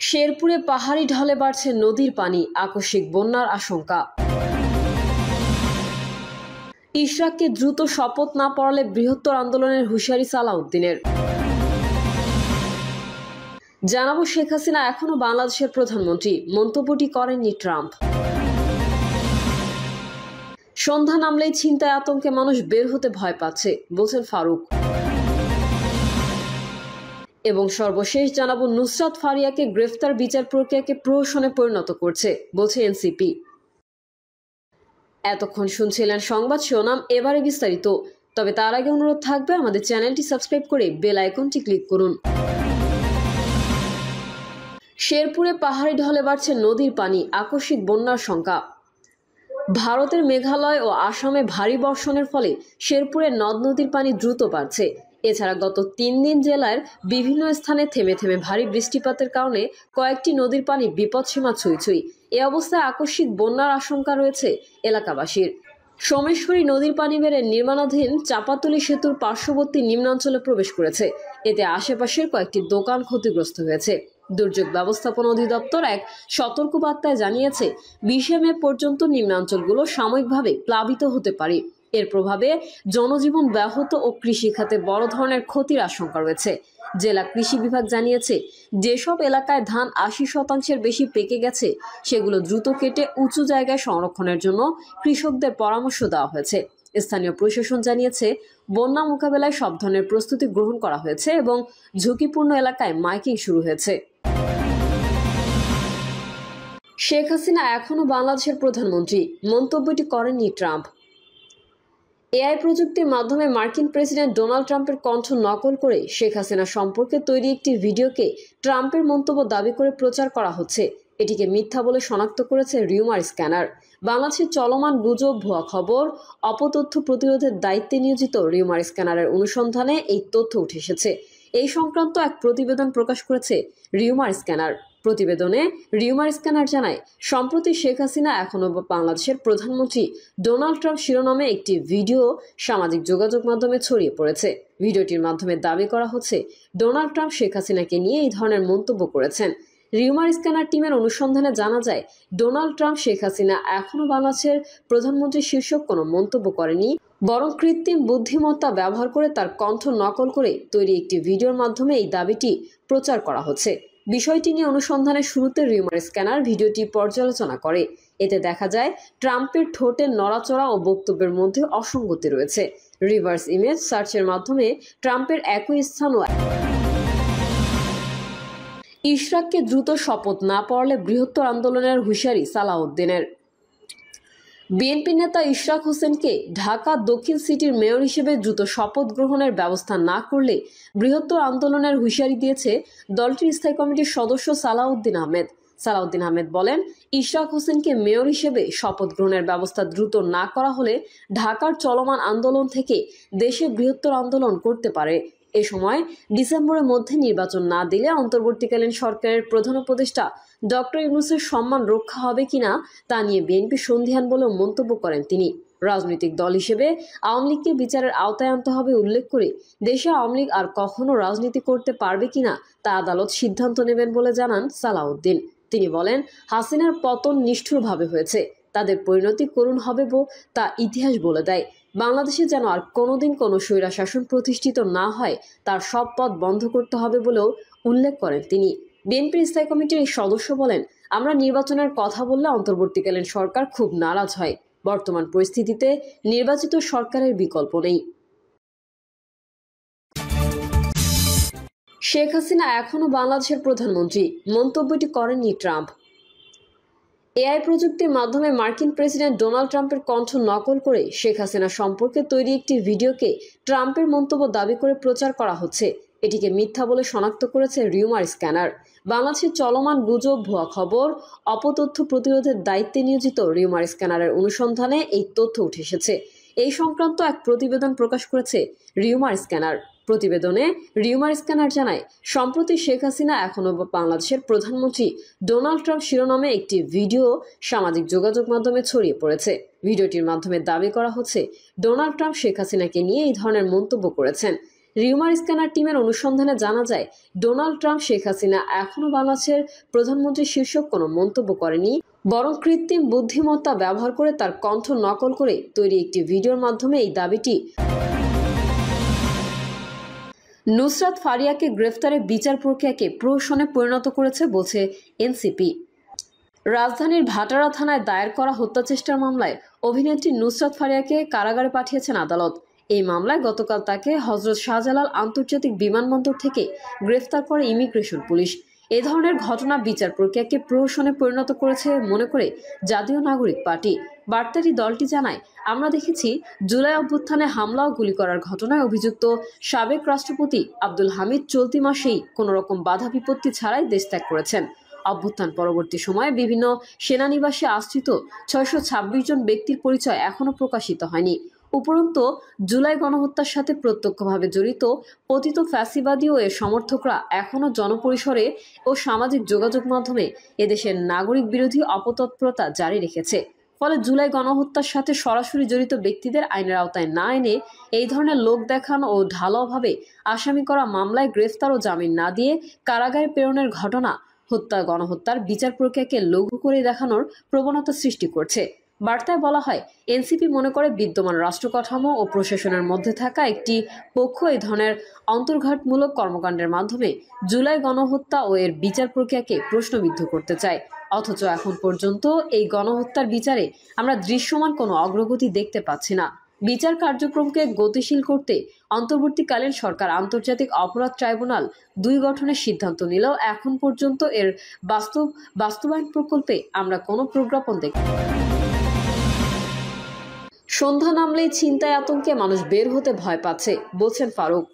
শেরপুরে পাহাড়ি ঢলে বাড়ছে নদীর পানি, আকস্মিক বন্যার আশঙ্কা। ইশরাককে দ্রুত শপথ না পড়ালে বৃহত্তর আন্দোলনের হুঁশিয়ারি সালাউদ্দিনের। জানাবো শেখ হাসিনা এখনো বাংলাদেশের প্রধানমন্ত্রী, মন্তব্যটি করেননি ট্রাম্প। সন্ধ্যা নামলেই ছিনতাই আতঙ্কে মানুষ বের হতে ভয় পাচ্ছে, বলছেন ফারুক। এবং সর্বশেষ জানাবো নুসরাত ফারিয়াকে গ্রেফতার বিচার প্রক্রিয়াকে প্রহসনে পরিণত করছে, বলছে এনসিপি। এতক্ষণ শুনছিলেন সংবাদ শিরোনাম, এবারে বিস্তারিত। তবে তার আগে অনুরোধ থাকবে আমাদের চ্যানেলটি সাবস্ক্রাইব করে বেল আইকনটি ক্লিক করুন। শেরপুরে পাহাড়ি ঢলে বাড়ছে নদীর পানি, আকস্মিক বন্যার শঙ্কা। ভারতের মেঘালয় ও আসামে ভারী বর্ষণের ফলে শেরপুরের নদ নদীর পানি দ্রুত বাড়ছে। এছাড়া গত 3 দিন জেলার বিভিন্ন স্থানে থেমে থেমে ভারী বৃষ্টিপাতের কারণে কয়েকটি নদীর পানি বিপদসীমা ছুঁই ছুঁই। এ অবস্থায় আকস্মিক বন্যার আশঙ্কা রয়েছে এলাকাবাসীর। সোমেশ্বরী নদীর পানি বেড়ে নির্মাণাধীন চাপাতলি সেতুর পার্শ্ববর্তী নিম্নাঞ্চলে প্রবেশ করেছে। এতে আশেপাশের কয়েকটি দোকান ক্ষতিগ্রস্ত হয়েছে। দুর্যোগ ব্যবস্থাপনা অধিদপ্তর এক সতর্কবার্তায় জানিয়েছে 20 মে পর্যন্ত নিম্নাঞ্চলগুলো সাময়িকভাবে প্লাবিত হতে পারে। এর প্রভাবে জনজীবন ব্যাহত ও কৃষি খাতে বড় ধরনের ক্ষতির আশঙ্কা রয়েছে। জেলা কৃষি বিভাগ জানিয়েছে, যেসব এলাকায় ধান 80% বেশি পেকে গেছে সেগুলো দ্রুত কেটে উঁচু জায়গায় সংরক্ষণের জন্য কৃষকদের পরামর্শ দেওয়া হয়েছে। স্থানীয় প্রশাসন জানিয়েছে, বন্যা মোকাবেলায় সব ধরনের প্রস্তুতি গ্রহণ করা হয়েছে এবং ঝুঁকিপূর্ণ এলাকায় মাইকিং শুরু হয়েছে। শেখ হাসিনা এখনো বাংলাদেশের প্রধানমন্ত্রী, মন্তব্যটি করেননি ট্রাম্প। এআই প্রযুক্তির মাধ্যমে মার্কিন প্রেসিডেন্ট ডোনাল্ড ট্রাম্পের কণ্ঠ নকল করে শেখ হাসিনা সম্পর্কে তৈরি একটি ভিডিওকে ট্রাম্পের মন্তব্য দাবি করে প্রচার করা হচ্ছে। এটিকে মিথ্যা বলে শনাক্ত করেছে রিউমার স্ক্যানার। বাংলাদেশের চলমান গুজব, ভুয়া খবর, অপতথ্য প্রতিরোধের দায়িত্বে নিয়োজিত রিউমার স্ক্যানারের অনুসন্ধানে এই তথ্য উঠে এসেছে। এই সংক্রান্ত এক প্রতিবেদন প্রকাশ করেছে রিউমার স্ক্যানার। প্রতিবেদনে রিউমার স্ক্যানার জানায়, সম্প্রতি শেখ হাসিনা এখনো বাংলাদেশের প্রধানমন্ত্রী ডোনাল্ড ট্রাম্প শিরোনামে একটি ভিডিও সামাজিক যোগাযোগ মাধ্যমে ছড়িয়ে পড়েছে। ভিডিওটির মাধ্যমে দাবি করা হচ্ছে, ডোনাল্ড ট্রাম্প শেখ হাসিনাকে নিয়ে এই ধরনের মন্তব্য করেছেন। রিউমার স্ক্যানার টিমের অনুসন্ধানে জানা যায়, ডোনাল্ড ট্রাম্প শেখ হাসিনা এখনো বাংলাদেশের প্রধানমন্ত্রী শীর্ষক কোনো মন্তব্য করেনি, বরং কৃত্রিম বুদ্ধিমত্তা ব্যবহার করে তার কণ্ঠ নকল করে তৈরি একটি ভিডিওর মাধ্যমে এই দাবিটি প্রচার করা হচ্ছে। বিষয়টি নিয়ে অনুসন্ধানের শুরুতে রিউমার স্ক্যানার ভিডিওটি পর্যালোচনা করে। এতে দেখা যায়, ট্রাম্পের ঠোঁটের নড়াচড়া ও বক্তব্যের মধ্যে অসঙ্গতি রয়েছে। রিভার্স ইমেজ সার্চের মাধ্যমে ট্রাম্পের একই স্থান ও ইশরাককে দ্রুত শপথ না পড়ালে বৃহত্তর আন্দোলনের হুঁশিয়ারি সালাউদ্দিনের। বিএনপি নেতা ইশরাক হোসেনকে ঢাকা দক্ষিণ সিটির মেয়র হিসেবে দ্রুত শপথ গ্রহণের ব্যবস্থা না করলে বৃহত্তর আন্দোলনের হুঁশিয়ারি দিয়েছে দলটির স্থায়ী কমিটির সদস্য সালাউদ্দিন আহমেদ। সালাউদ্দিন আহমেদ বলেন, ইশরাক হোসেনকে মেয়র হিসেবে শপথ গ্রহণের ব্যবস্থা দ্রুত না করা হলে ঢাকার চলমান আন্দোলন থেকে দেশে বৃহত্তর আন্দোলন করতে পারে। এ সময় ডিসেম্বরের মধ্যে নির্বাচন না দিলে অন্তর্বর্তীকালীন সরকারের প্রধান উপদেষ্টা ডক্টর ইউনূসের সম্মান রক্ষা হবে কিনা তা নিয়ে বিএনপি সন্দিহান বলেও মন্তব্য করেন তিনি। রাজনৈতিক দল হিসেবে আওয়ামী লীগকে বিচারের আওতায় আনতে হবে উল্লেখ করে দেশে আওয়ামী লীগ আর কখনো রাজনীতি করতে পারবে কিনা তা আদালত সিদ্ধান্ত নেবেন বলে জানান সালাউদ্দিন। তিনি বলেন, হাসিনার পতন নিষ্ঠুরভাবে হয়েছে, তাদের পরিণতি করুণ হবে তা ইতিহাস বলে দেয়। বাংলাদেশে যেন আর কোনোদিন কোনো স্বৈরশাসন প্রতিষ্ঠিত না হয় তার সব পথ বন্ধ করতে হবে বলেও উল্লেখ করেন তিনি। বিএনপির স্থায়ী কমিটির এই সদস্য বলেন, আমরা নির্বাচনের কথা বললে অন্তর্বর্তীকালীন সরকার খুব নারাজ হয়। বর্তমান পরিস্থিতিতে নির্বাচিত সরকারের বিকল্প নেই। শেখ হাসিনা এখনো বাংলাদেশের প্রধানমন্ত্রী, মন্তব্যটি করেননি ট্রাম্প। এআই প্রযুক্তির মাধ্যমে মার্কিন প্রেসিডেন্ট ডোনাল্ড ট্রাম্পের কণ্ঠ নকল করে শেখ হাসিনা সম্পর্কে তৈরি একটি ভিডিওকে ট্রাম্পের মন্তব্য দাবি করে প্রচার করা হচ্ছে। এটিকে মিথ্যা বলে শনাক্ত করেছে রিউমার স্ক্যানার। বাংলাদেশের চলমান গুজব, ভুয়া খবর, অপতথ্য প্রতিরোধের দায়িত্বে নিয়োজিত রিউমার স্ক্যানারের অনুসন্ধানে এই তথ্য উঠে এসেছে। এই সংক্রান্ত এক প্রতিবেদন প্রকাশ করেছে রিউমার স্ক্যানার। প্রতিবেদনে রিউমার স্ক্যানার জানায়, সম্প্রতি শেখ হাসিনা এখনো বাংলাদেশের প্রধানমন্ত্রী ডোনাল্ড ট্রাম্প শিরোনামে একটি ভিডিও সামাজিক যোগাযোগ মাধ্যমে ছড়িয়ে পড়েছে। ভিডিওটির মাধ্যমে দাবি করা হচ্ছে, ডোনাল্ড ট্রাম্প শেখ হাসিনাকে নিয়ে এই ধরনের মন্তব্য করেছেন। রিউমার স্ক্যানার টিমের অনুসন্ধানে জানা যায়, ডোনাল্ড ট্রাম্প শেখ হাসিনা এখনও বাংলাদেশের প্রধানমন্ত্রী শীর্ষক কোনো মন্তব্য করেনি, বরং কৃত্রিম বুদ্ধিমত্তা ব্যবহার করে তার কণ্ঠ নকল করে তৈরি একটি ভিডিওর মাধ্যমে এই দাবিটি নুসরাত ফারিয়াকে গ্রেফতারের বিচার প্রক্রিয়াকে প্রহসনে পরিণত করেছে বলছে এনসিপি। রাজধানীর ভাটারা থানায় দায়ের করা হত্যাচেষ্টার মামলায় অভিনেত্রী নুসরাত ফারিয়াকে কারাগারে পাঠিয়েছেন আদালত। এই মামলায় গতকাল তাকে হজরত শাহজালাল আন্তর্জাতিক বিমানবন্দর থেকে গ্রেফতার করে ইমিগ্রেশন পুলিশ। এ ধরনের ঘটনা বিচার প্রক্রিয়াকে প্রহসনে পরিণত করেছে মনে করে জাতীয় নাগরিক পার্টি। বার্তাটি দলটি জানায়, আমরা দেখেছি জুলাই অভ্যুত্থানে হামলা ও গুলি করার ঘটনায় অভিযুক্ত সাবেক রাষ্ট্রপতি আব্দুল হামিদ চলতি মাসেই কোনোরকম বাধা বিপত্তি ছাড়াই দেশ ত্যাগ করেছেন। অভ্যুত্থান পরবর্তী সময়ে বিভিন্ন সেনানিবাসে আশ্রিত 626 জন ব্যক্তির পরিচয় এখনও প্রকাশিত হয়নি। উপরন্তু জুলাই গণহত্যার সাথে প্রত্যক্ষভাবে জড়িত পতিত ফ্যাসিবাদী ও এর সমর্থকরা এখনও জনপরিসরে ও সামাজিক যোগাযোগ মাধ্যমে এদেশের নাগরিক বিরোধী অপতৎপরতা জারি রেখেছে। ফলে জুলাই গণহত্যার সাথে সরাসরি জড়িত ব্যক্তিদের আইনের আওতায় না এনে এই ধরনের লোক দেখানো ও ঢালাওভাবে আসামি করা মামলায় গ্রেফতার ও জামিন না দিয়ে কারাগারে প্রেরণের ঘটনা গণহত্যার বিচার প্রক্রিয়াকে লঘু করে দেখানোর প্রবণতা সৃষ্টি করছে। বার্তায় বলা হয়, এনসিপি মনে করে বিদ্যমান রাষ্ট্র কাঠামো ও প্রশাসনের মধ্যে থাকা একটি পক্ষ এই ধরনের অন্তর্ঘাতমূলক কর্মকাণ্ডের মাধ্যমে জুলাই গণহত্যা ও এর বিচার প্রক্রিয়াকে প্রশ্নবিদ্ধ করতে চায়। অথচ এখন পর্যন্ত এই গণহত্যার বিচারে আমরা দৃশ্যমান কোনো অগ্রগতি দেখতে পাচ্ছি না। বিচার কার্যক্রমকে গতিশীল করতে অন্তর্বর্তীকালীন সরকার আন্তর্জাতিক অপরাধ ট্রাইব্যুনাল 2 গঠনের সিদ্ধান্ত নিলেও এখন পর্যন্ত এর বাস্তবায়ন প্রকল্পে আমরা কোনো প্রজ্ঞাপন দেখি। সন্ধ্যা নামলেই ছিনতাই আতঙ্কে মানুষ বের হতে ভয় পাচ্ছে বলছেন ফারুক।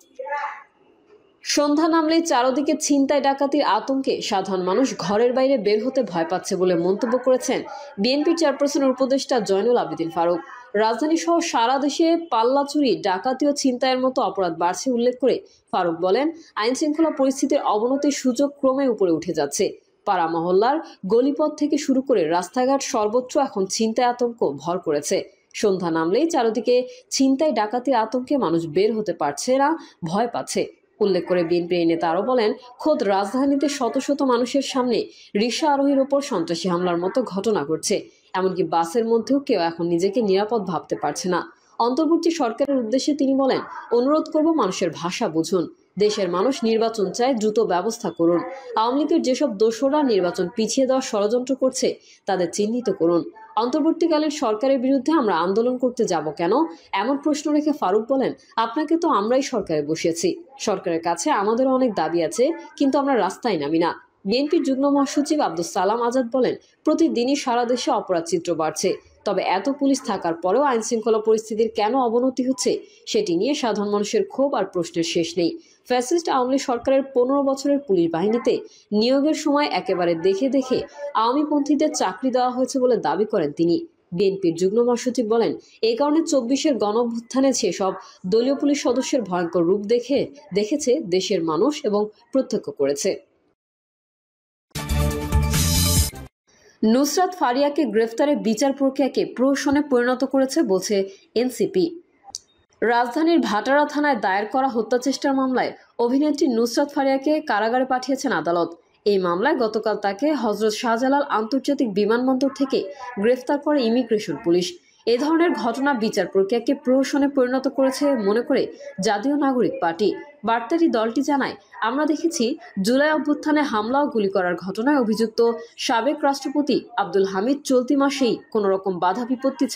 সন্ধ্যা নামলেই চারদিকে ছিনতাই ডাকাতির আতঙ্কে সাধারণ মানুষ ঘরের বাইরে বের হতে ভয় পাচ্ছে বলে মন্তব্য করেছেন বিএনপি চেয়ারপারসনের উপদেষ্টা জয়নুল আবেদিন ফারুক। রাজধানী সহ সারা দেশে পাল্লা চুরি, ডাকাতি ও ছিনতাইয়ের মতো অপরাধ বাড়ছে উল্লেখ করে ফারুক বলেন, আইন শৃঙ্খলা পরিস্থিতির অবনতির সুযোগ ক্রমে উপরে উঠে যাচ্ছে। পাড়া মহল্লার গলিপথ থেকে শুরু করে রাস্তাঘাট সর্বত্র এখন ছিনতাই আতঙ্ক ভর করেছে। সন্ধ্যা নামলেই চারদিকে ছিনতাই ডাকাতির আতঙ্কে মানুষ বের হতে পারছে না, ভয় পাচ্ছে উল্লেখ করে বিএনপি নেতা আরও বলেন, খোদ রাজধানীতে শত শত মানুষের সামনে রিকশা আরোহীর ওপর সন্ত্রাসী হামলার মতো ঘটনা ঘটছে। এমনকি বাসের মধ্যেও কেউ এখন নিজেকে নিরাপদ ভাবতে পারছে না। অন্তর্বর্তী সরকারের উদ্দেশ্যে তিনি বলেন, অনুরোধ করব মানুষের ভাষা বুঝুন। দেশের মানুষ নির্বাচন চায়, দ্রুত ব্যবস্থা করুন। আওয়ামী লীগের যেসব দোসররা নির্বাচন পিছিয়ে দেওয়ার ষড়যন্ত্র করছে তাদের চিহ্নিত করুন। অন্তর্বর্তীকালীন সরকারের বিরুদ্ধে আমরা আন্দোলন করতে যাব কেন, এমন প্রশ্ন রেখে ফারুক বলেন, আপনাকে তো আমরাই সরকারে বসিয়েছি, সরকারের কাছে আমাদের অনেক দাবি আছে, কিন্তু আমরা রাস্তায় নামি না। বিএনপির যুগ্ম মহাসচিব আব্দুস সালাম আজাদ বলেন, প্রতিদিনই সারা দেশে অপরাধ চিত্র বাড়ছে, তবে এত পুলিশ থাকার পরেও আইন শৃঙ্খলা পরিস্থিতির কেন অবনতি হচ্ছে সেটি নিয়ে সাধারণ মানুষের ক্ষোভ আর প্রশ্নের শেষ নেই। ফ্যাসিস্ট আওয়ামী লীগ সরকারের 15 বছরের পুলিশ বাহিনীতে নিয়োগের সময় একেবারে দেখে দেখে আওয়ামীপন্থীদের চাকরি দেওয়া হয়েছে বলে দাবি করেন তিনি। বিএনপির যুগ্ম মহাসচিব বলেন, এই কারণে 24-এর গণঅভ্যুত্থানে সেসব দলীয় পুলিশ সদস্যের ভয়ঙ্কর রূপ দেখেছে দেশের মানুষ এবং প্রত্যক্ষ করেছে। নুসরাত ফারিয়াকে গ্রেফতারের বিচার প্রক্রিয়াকে প্রহসনে পরিণত করেছে বলছে এনসিপি। রাজধানীর ভাটারা থানায় দায়ের করা হত্যাচেষ্টার মামলায় অভিনেত্রী নুসরাত ফারিয়াকে কারাগারে পাঠিয়েছেন আদালত। এই মামলায় গতকাল তাকে হজরত শাহজালাল আন্তর্জাতিক বিমানবন্দর থেকে গ্রেফতার করে ইমিগ্রেশন পুলিশ। এ ধরনের ঘটনা বিচার প্রক্রিয়াকে প্রহসনে পরিণত করেছে মনে করে জাতীয় নাগরিক পার্টি। বার্তাটি দলটি জানায়, আমরা দেখেছি জুলাই অভ্যুত্থানে হামলা ও গুলি করার ঘটনায় অভিযুক্ত সাবেক রাষ্ট্রপতি আব্দুল হামিদ চলতি মাসেই কোনোরকম বাধা বিপত্তি